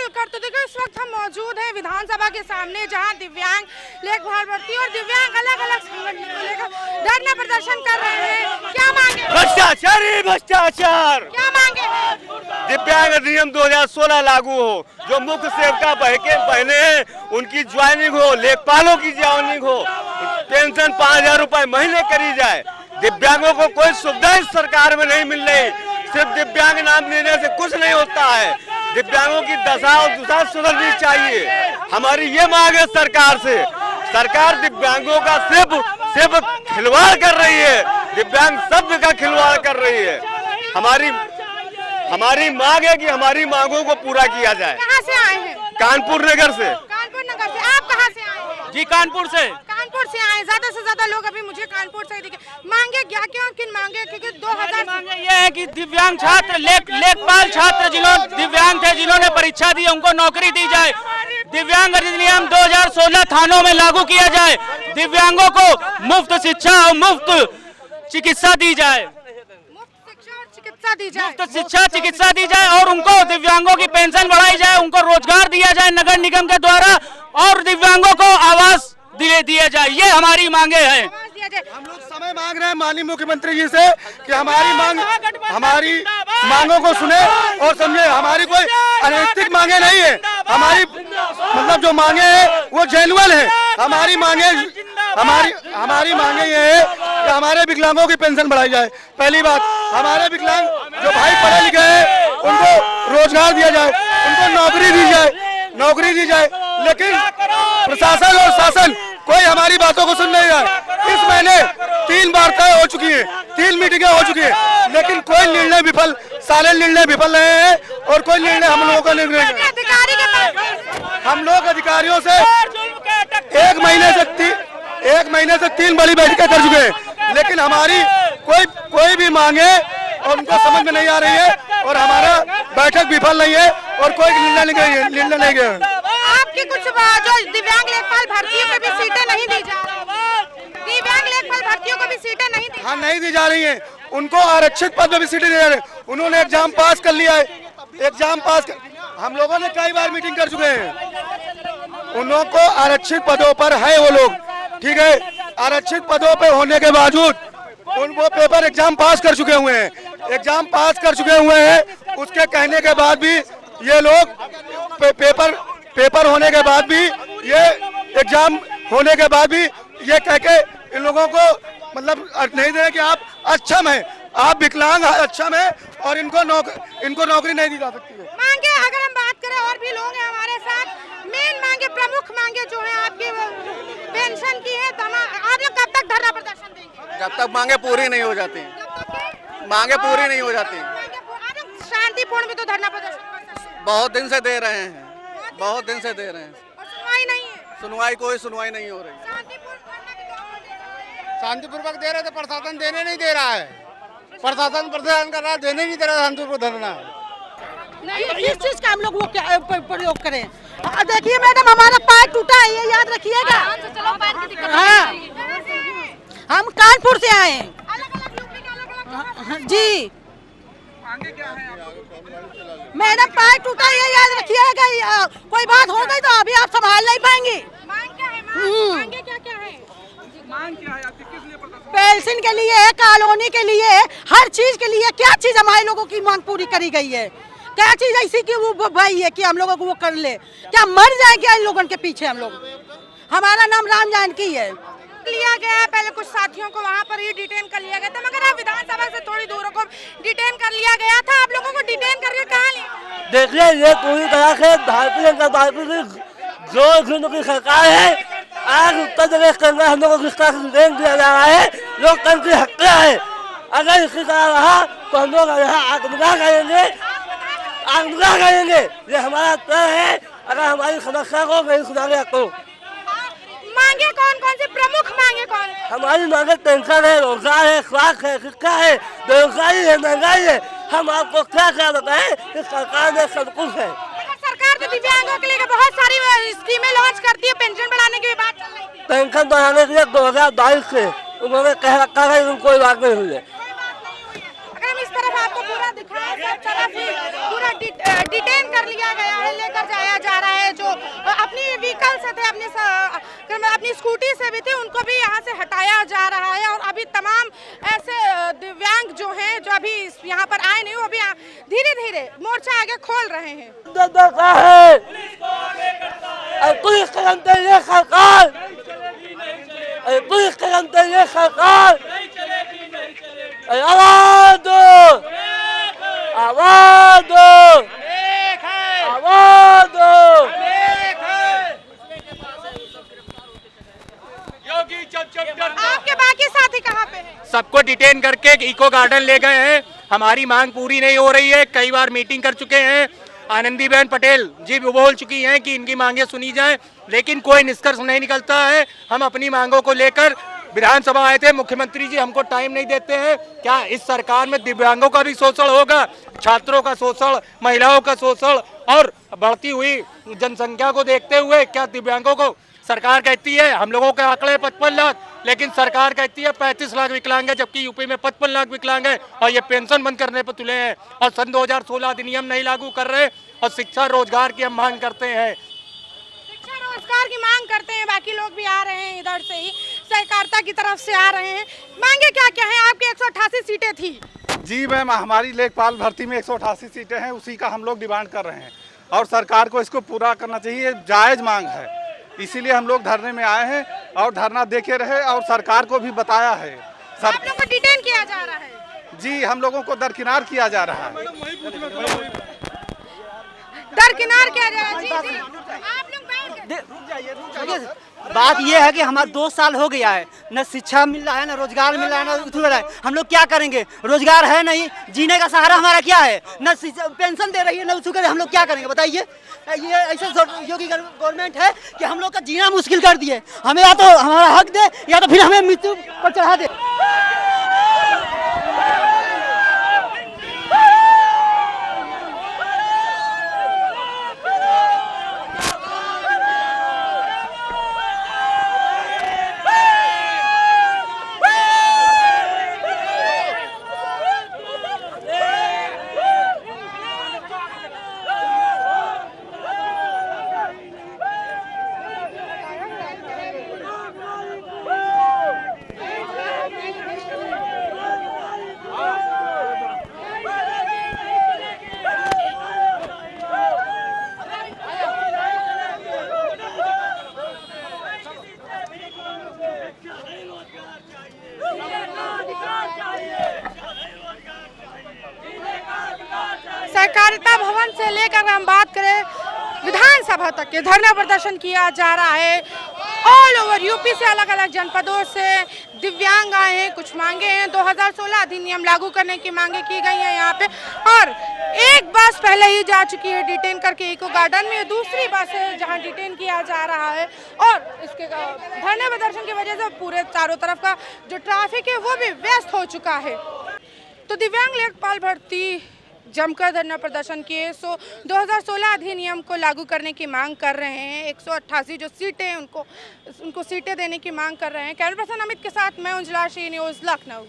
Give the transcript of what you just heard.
चलकर। तो देखो इस वक्त हम मौजूद हैं विधानसभा के सामने, जहां दिव्यांग लेखभाल भर्ती और दिव्यांग अलग अलग संगठन को लेकर धरना प्रदर्शन कर रहे हैं। क्या मांगे? भ्रष्टाचार ही भ्रष्टाचार। क्या मांगे? दिव्यांग अधिनियम 2016 लागू हो, जो मुख्य सेविका बहने हैं उनकी ज्वाइनिंग हो, लेखपालों की ज्वाइनिंग हो, पेंशन 5000 रुपए महीने करी जाए। दिव्यांगों को कोई सुविधा इस सरकार में नहीं मिल रही। सिर्फ दिव्यांग नाम लेने से कुछ नहीं होता है। दिव्यांगों की दशा और दुशा सुधरनी चाहिए। हमारी ये मांग है सरकार से। सरकार दिव्यांगों का सिर्फ खिलवाड़ कर रही है, दिव्यांग शब्द का खिलवाड़ कर रही है। हमारी मांग है कि हमारी मांगों को पूरा किया जाए। कहाँ से आए हैं? कानपुर नगर से। कानपुर नगर से। आप कहाँ से आए हैं? जी कानपुर से। कानपुर से आए। ज्यादा से ज्यादा लोग अभी मुझे कानपुर से दिखे। मांगे क्या क्या किन मांगे? क्योंकि 2000 मांगे ये है कि दिव्यांग छात्र लेखपाल छात्र दिव्यांग थे जिन्होंने परीक्षा दी उनको नौकरी दी जाए। दिव्यांग अधिनियम 2016 थानों में लागू किया जाए। दिव्यांगों को मुफ्त शिक्षा और मुफ्त चिकित्सा दी जाए। मुफ्त शिक्षा चिकित्सा दी जाए और उनको दिव्यांगों की पेंशन बढ़ाई जाए, उनको रोजगार दिया जाए नगर निगम के द्वारा और दिव्यांगों को आवास दिया जाए। ये हमारी मांगे हैं। हम लोग समय मांग रहे हैं माननीय मुख्यमंत्री जी से कि हमारी मांगों को सुने और समझे। हमारी कोई अनैतिक मांगे नहीं है। हमारी मतलब जो मांगे हैं वो जेन्युइन है। हमारी मांगे ये है कि हमारे विकलांगों की पेंशन बढ़ाई जाए। पहली बात, हमारे विकलांग जो भाई पढ़े लिखे हैं उनको रोजगार दिया जाए, उनको नौकरी दी जाए। लेकिन प्रशासन और शासन कोई हमारी बातों को सुन नहीं रहा है। इस महीने 3 वार्ताएं हो चुकी है, 3 मीटिंगें हो चुकी है, लेकिन कोई निर्णय सारे निर्णय विफल रहे हैं और कोई निर्णय हम लोगों का निर्णय। हम लोग अधिकारियों से एक महीने से 3 बड़ी बैठकें कर चुके हैं, लेकिन हमारी कोई भी मांगे और उनको समझ में नहीं आ रही है और हमारा बैठक विफल नहीं है और कोई निर्णय नहीं गया। आपकी कुछ जो दिव्यांग लेखपाल भर्तियों को भी सीटें नहीं दी जा रही। दिव्यांग लेखपाल भर्तियों को भी सीटें नहीं दी। हाँ, नहीं दी जा रही हैं। उनको आरक्षित पद में भी सीटें दी जा रही हैं। उन्होंने एग्जाम पास कर लिया है। हम लोगों ने कई बार मीटिंग कर चुके हैं। उनको आरक्षित पदों पर है वो लोग, ठीक है। आरक्षित पदों पे होने के बावजूद वो पेपर एग्जाम पास कर चुके हुए हैं। उसके कहने के बाद भी ये लोग पेपर होने के बाद भी, ये एग्जाम होने के बाद भी ये कह के इन लोगों को मतलब नहीं दे कि आप अक्षम हैं, आप विकलांग अक्षम हैं और इनको नौकरी नहीं दी जा सकती है। मांगे अगर हम बात करें, और भी लोग हैं हमारे साथ। मेन मांगे, प्रमुख मांगे जो है आपकी पेंशन की है। आप लोग कब तक धरना प्रदर्शन देंगे? जब तक मांगे पूरी नहीं हो जाती। मांगे पूरी नहीं हो जाती। शांतिपूर्ण भी तो धरना प्रदर्शन कर सकते हैं। बहुत दिन से दे रहे हैं, बहुत दिन से दे रहे हैं। सुनवाई नहीं है। कोई सुनवाई नहीं हो रही। शांतिपूर्वक दे रहे थे, प्रशासन देने नहीं दे रहा है। प्रशासन कर रहा है, देने नहीं दे रहा। शांतिपूर्वक धरना इस चीज का हम लोग वो प्रयोग करें। देखिए मैडम, हमारा पैर टूटा है, ये याद रखिएगा। हाँ, हम कानपुर से आए हैं जी। मैडम पैर टूटा, ये याद रखिएगा। कोई बात हो गई तो अभी आप संभाल नहीं पाएंगी। मांगे क्या है? पेंशन के लिए, कॉलोनी के लिए, हर चीज के लिए। क्या चीज हमारे लोगों की मांग पूरी करी गई है? क्या चीज ऐसी की वो भाई है कि हम लोगों को वो कर ले? क्या मर जाए क्या इन लोगों के पीछे हम लोग? हमारा नाम राम जानकी है। लिया गया है, पहले कुछ साथियों को वहाँ पर ही डिटेन कर लिया गया था, मगर आप विधानसभा से थोड़ी दूर को डिटेन कर लिया गया था। आप लोगों को डिटेन करके कहाँ लिया? देखिए, ये पूरी तरह से भारतीय जनता पार्टी की सरकार है। आज उत्तर प्रदेश के अंदर हम लोगों को किस तरह से देन दिया जा रहा है, लोकतंत्र की हत्या है। अगर इसी तरह रहा तो हम लोग यहाँ आत्मदाह करेंगे। ये हमारा तय है। अगर हमारी समस्या को नहीं सुनाने तो मांगे कौन से प्रमुख मांगे कौन? हमारी मांगे पेंशन है, रोजगार है, स्वास्थ्य है, शिक्षा है, बेरोजगारी है, महंगाई है। हम आपको क्या बताएं कि सरकार में सब कुछ है। सरकार तो दिव्यांगों के लिए बहुत सारी स्कीमें लॉन्च करती है। पेंशन बढ़ाने की भी बात चल रही थी। पेंशन बढ़ाने के लिए 2022 से उन्होंने कह रखा है, कोई बात नहीं हुई है। अगर हम इस तरफ आपको पूरा दिखाएं, सब तरफ पूरा डिटेन कर लिया गया है, लेकर जाया जा रहा है। जो अपनी व्हीकल से थे, अपनी स्कूटी से भी थे, उनको भी यहाँ से हटाया जा रहा है। और अभी तमाम ऐसे दिव्यांग जो हैं, जो अभी यहाँ पर आए नहीं, वो अभी धीरे धीरे मोर्चा आगे खोल रहे हैं। पुलिस कदम तेरे सरकार, पुलिस कदम तेरे सरकार, आवाज दो, आवाज दो, आवाज दो। आपके बाकी साथी कहाँ पे हैं? सबको डिटेन करके इको गार्डन ले गए हैं। हमारी मांग पूरी नहीं हो रही है, कई बार मीटिंग कर चुके हैं। आनंदीबेन पटेल जी बोल चुकी हैं कि इनकी मांगे सुनी जाए, लेकिन कोई निष्कर्ष नहीं निकलता है। हम अपनी मांगों को लेकर विधानसभा आए थे। मुख्यमंत्री जी हमको टाइम नहीं देते हैं। क्या इस सरकार में दिव्यांगों का भी शोषण होगा, छात्रों का शोषण, महिलाओं का शोषण और बढ़ती हुई जनसंख्या को देखते हुए क्या दिव्यांगों को सरकार कहती है हम लोगों के आंकड़े 55 लाख, लेकिन सरकार कहती है 35 लाख विकलांग है, जबकि यूपी में 55 लाख विकलांग है और ये पेंशन बंद करने पर तुले हैं और सन 2016 अधिनियम नहीं लागू कर रहे और शिक्षा रोजगार की हम मांग करते हैं। शिक्षा रोजगार की मांग करते हैं। बाकी लोग भी आ रहे हैं, इधर से ही सहकारिता की तरफ से आ रहे हैं। मांगे क्या क्या है? आपकी 188 सीटें थी। जी मैम, हमारी लेखपाल भर्ती में 188 सीटें हैं, उसी का हम लोग डिमांड कर रहे हैं और सरकार को इसको पूरा करना चाहिए। जायज़ मांग है, इसीलिए हम लोग धरने में आए हैं और धरना देखे रहे और सरकार को भी बताया है। आप लोगों को डिटेन किया जा रहा है? जी, हम लोगों को दरकिनार किया जा रहा है। दरकिनार किया जा रहा है? जी जी, आप लोग बैठ बात यह है कि हमारा 2 साल हो गया है, न शिक्षा मिल रहा है, न रोजगार मिल रहा है, न रहा है। हम लोग क्या करेंगे? रोजगार है नहीं, जीने का सहारा हमारा क्या है? न पेंशन दे रही है, न उसको हम लोग क्या करेंगे बताइए? ये ऐसे योगी गवर्नमेंट है कि हम लोग का जीना मुश्किल कर दिए। हमें या तो हमारा हक दे या तो फिर हमें मृत्यु पर चढ़ा दे। सहकारिता भवन से लेकर हम बात करें विधानसभा तक के धरना प्रदर्शन किया जा रहा है। ऑल ओवर यूपी से अलग अलग जनपदों से दिव्यांग आए हैं, कुछ मांगे हैं। 2016 अधिनियम लागू करने की मांगे की गई हैं यहाँ पे, और एक बस पहले ही जा चुकी है डिटेन करके इको गार्डन में। दूसरी बस है जहाँ डिटेन किया जा रहा है और इसके धरने प्रदर्शन की वजह से पूरे चारों तरफ का जो ट्रैफिक है वो भी व्यस्त हो चुका है। तो दिव्यांग लेखपाल भर्ती जमकर धरना प्रदर्शन किए। 2016 अधिनियम को लागू करने की मांग कर रहे हैं। 188 जो सीटें हैं उनको सीटें देने की मांग कर रहे हैं। कैमरा पर्सन अमित के साथ मैं उजला, न्यूज़ लखनऊ।